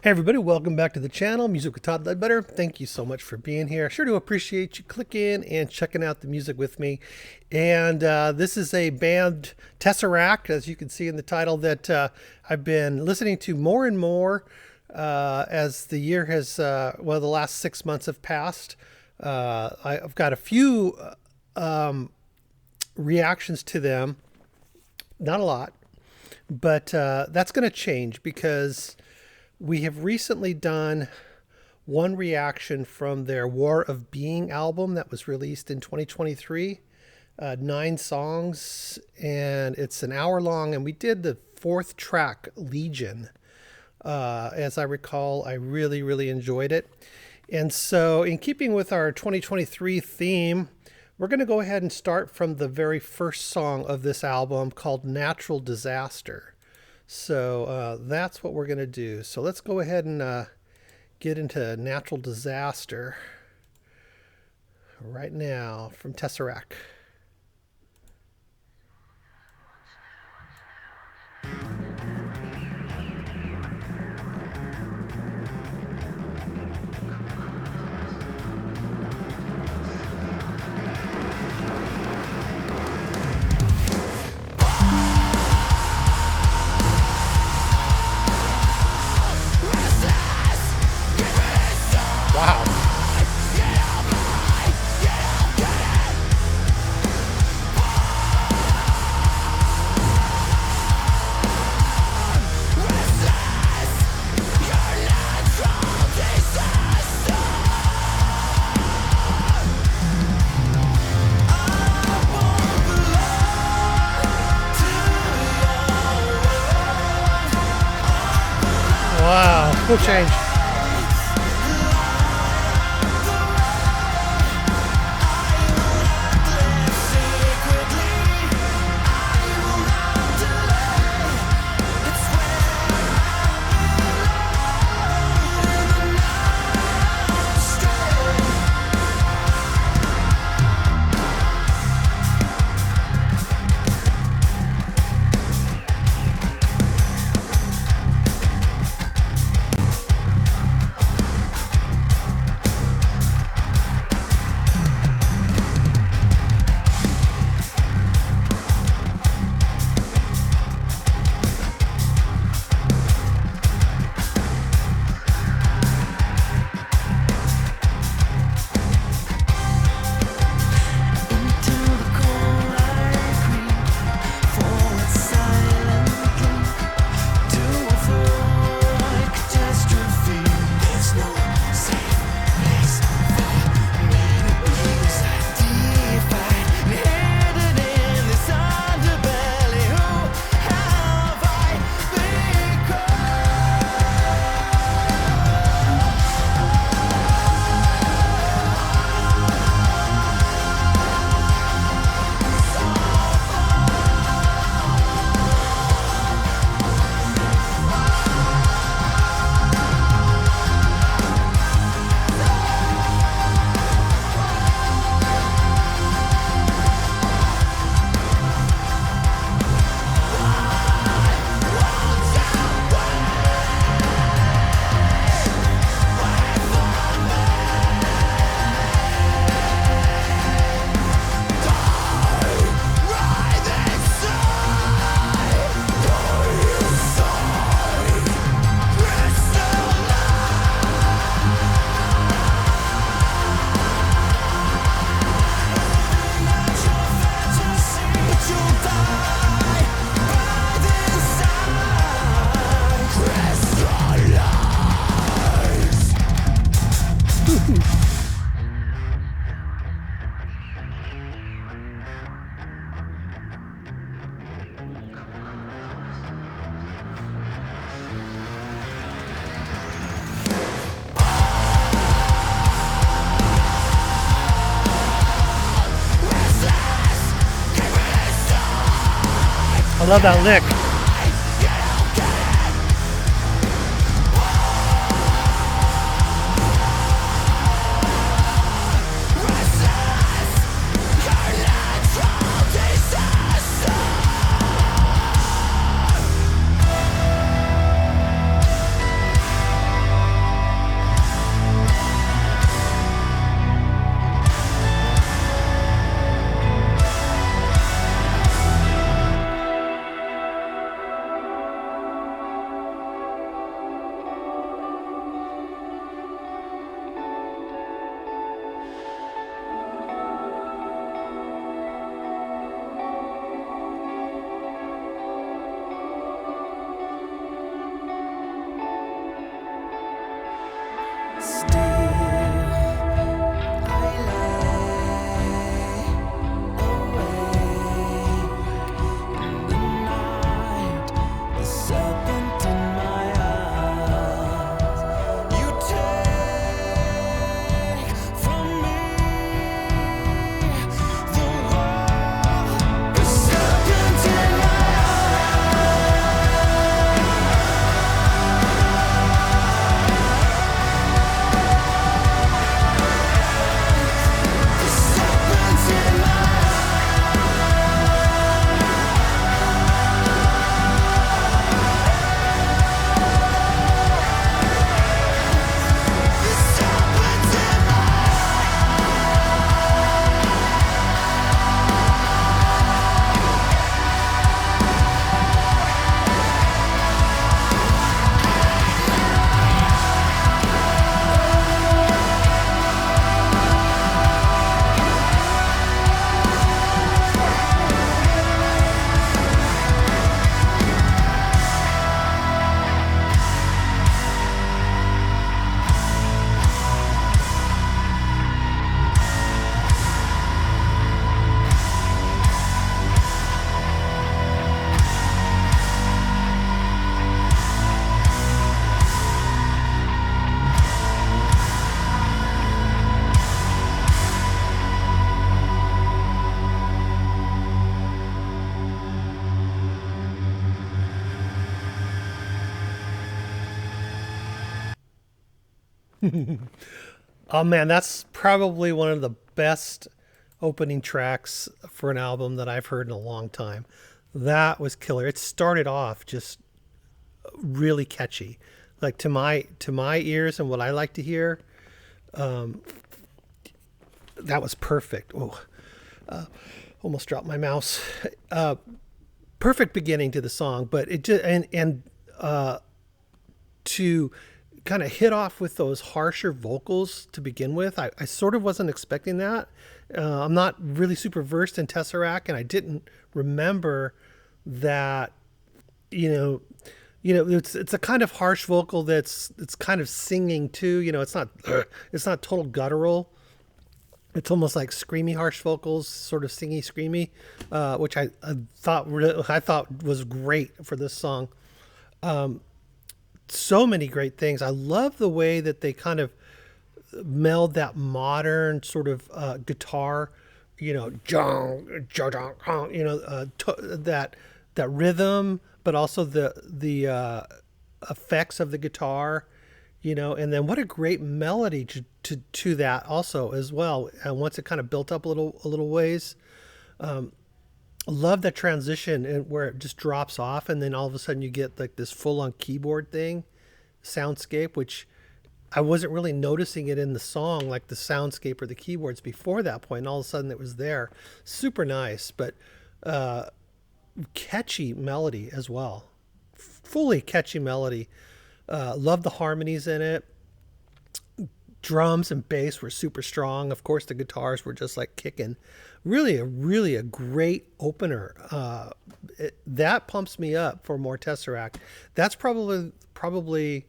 Hey everybody, welcome back to the channel, Music with Todd Ledbetter. Thank you so much for being here. I sure do appreciate you clicking and checking out the music with me. And this is a band, TesseracT, as you can see in the title, that I've been listening to more and more as the year has, the last 6 months have passed. I've got a few reactions to them, not a lot, but that's going to change because we have recently done one reaction from their War of Being album that was released in 2023, 9 songs, and it's an hour long. And we did the 4th track, Legion. As I recall, I really, really enjoyed it. And so in keeping with our 2023 theme, we're going to go ahead and start from the very first song of this album called Natural Disaster. So that's what we're going to do. So let's go ahead and get into Natural Disaster right now from TesseracT. Wow. Wow, cool change. I love that lick. Oh man, that's probably one of the best opening tracks for an album that I've heard in a long time. That was killer. It started off just really catchy. Like to my ears and what I like to hear, that was perfect. Oh, almost dropped my mouse. Perfect beginning to the song, but it just and to kind of hit off with those harsher vocals to begin with. I sort of wasn't expecting that. I'm not really super versed in Tesseract, and I didn't remember that. You know, it's a kind of harsh vocal that's it's kind of singing too. It's not total guttural. It's almost like screamy harsh vocals, sort of singy screamy, which I thought was great for this song. So many great things. I love the way that they kind of meld that modern sort of guitar, that rhythm, but also the effects of the guitar, and then what a great melody to that also as well. And once it kind of built up a little ways, love that transition and where it just drops off, and then all of a sudden you get like this full on keyboard thing, soundscape, which I wasn't really noticing it in the song, like the soundscape or the keyboards before that point. And all of a sudden it was there. Super nice, but catchy melody as well. Fully catchy melody. Love the harmonies in it. Drums and bass were super strong. Of course, the guitars were just like kicking. Really a great opener. That pumps me up for more Tesseract. That's probably.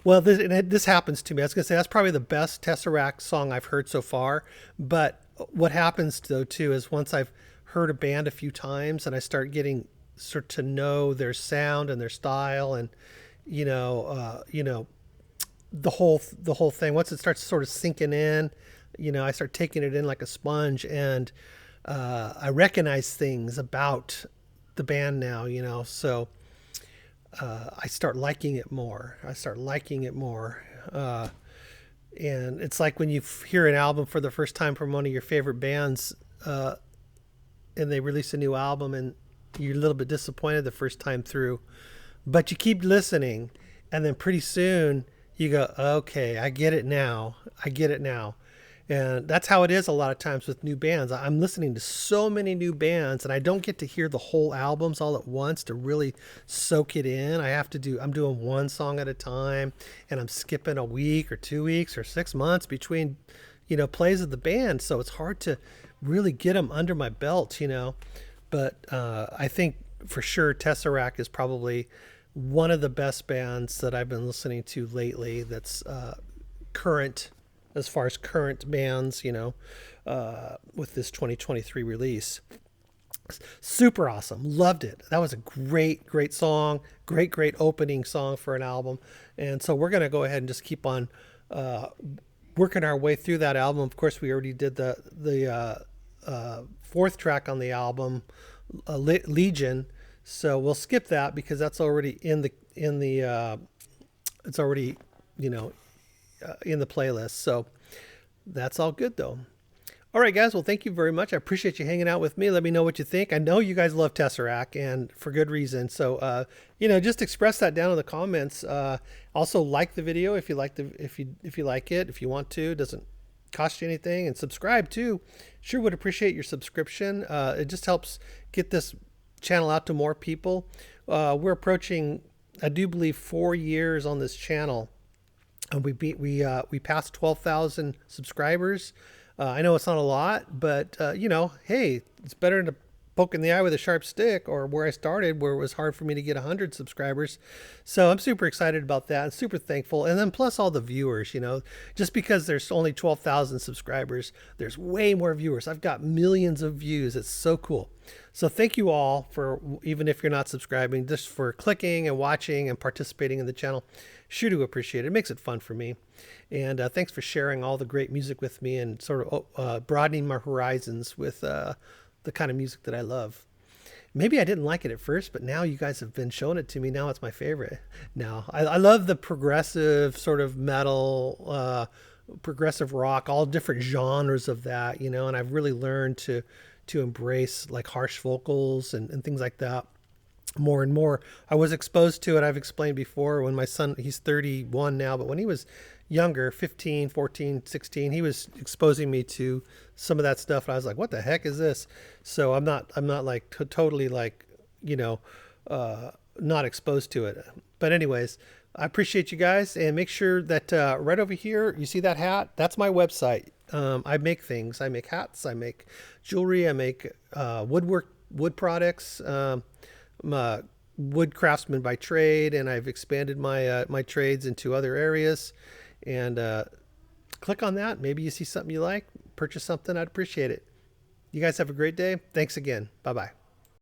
Well, this happens to me. I was gonna say that's probably the best Tesseract song I've heard so far. But what happens though too is once I've heard a band a few times and I start to know their sound and their style and the whole thing. Once it starts sort of sinking in, I start taking it in like a sponge, and I recognize things about the band now. So I start liking it more. And it's like when you hear an album for the first time from one of your favorite bands, and they release a new album, and you're a little bit disappointed the first time through, but you keep listening, and then pretty soon you go, okay, I get it now. And that's how it is a lot of times with new bands. I'm listening to so many new bands, and I don't get to hear the whole albums all at once to really soak it in. I'm doing one song at a time, and I'm skipping a week or 2 weeks or 6 months between, plays of the band. So it's hard to really get them under my belt, But I think for sure Tesseract is probably one of the best bands that I've been listening to lately. That's current, as far as current bands, with this 2023 release. Super awesome. Loved it. That was a great song. Great opening song for an album. And so we're going to go ahead and just keep on working our way through that album. Of course, we already did the fourth track on the album, Legion. So we'll skip that because that's already in the it's already, in the playlist. So that's all good though. All right, guys. Well, thank you very much. I appreciate you hanging out with me. Let me know what you think. I know you guys love Tesseract, and for good reason. So, just express that down in the comments. Also, like the video if you like if you like it. If you want to, it doesn't cost you anything. And subscribe too. Sure would appreciate your subscription. It just helps get this channel out to more people. We're approaching, I do believe, 4 years on this channel, and we passed 12,000 subscribers. I know it's not a lot, but, hey, it's better to poke in the eye with a sharp stick, or where I started, where it was hard for me to get 100 subscribers. So I'm super excited about that and super thankful. And then plus all the viewers, just because there's only 12,000 subscribers, there's way more viewers. I've got millions of views. It's so cool. So thank you all for, even if you're not subscribing, just for clicking and watching and participating in the channel. Sure do appreciate it. It makes it fun for me. And thanks for sharing all the great music with me and sort of broadening my horizons with the kind of music that I love. Maybe I didn't like it at first, but now you guys have been showing it to me. Now it's my favorite. Now I love the progressive sort of metal, progressive rock, all different genres of that, and I've really learned to embrace like harsh vocals and things like that more and more. I was exposed to it, I've explained before, when my son, he's 31 now, but when he was younger, 15, 14, 16, he was exposing me to some of that stuff, and I was like, what the heck is this? So I'm not like totally like, not exposed to it. But anyways, I appreciate you guys, and make sure that right over here, you see that hat? That's my website. I make things. I make hats, I make jewelry, I make wood products. I'm a wood craftsman by trade, and I've expanded my my trades into other areas. And click on that. Maybe you see something you like, purchase something. I'd appreciate it. You guys have a great day. Thanks again. Bye-bye.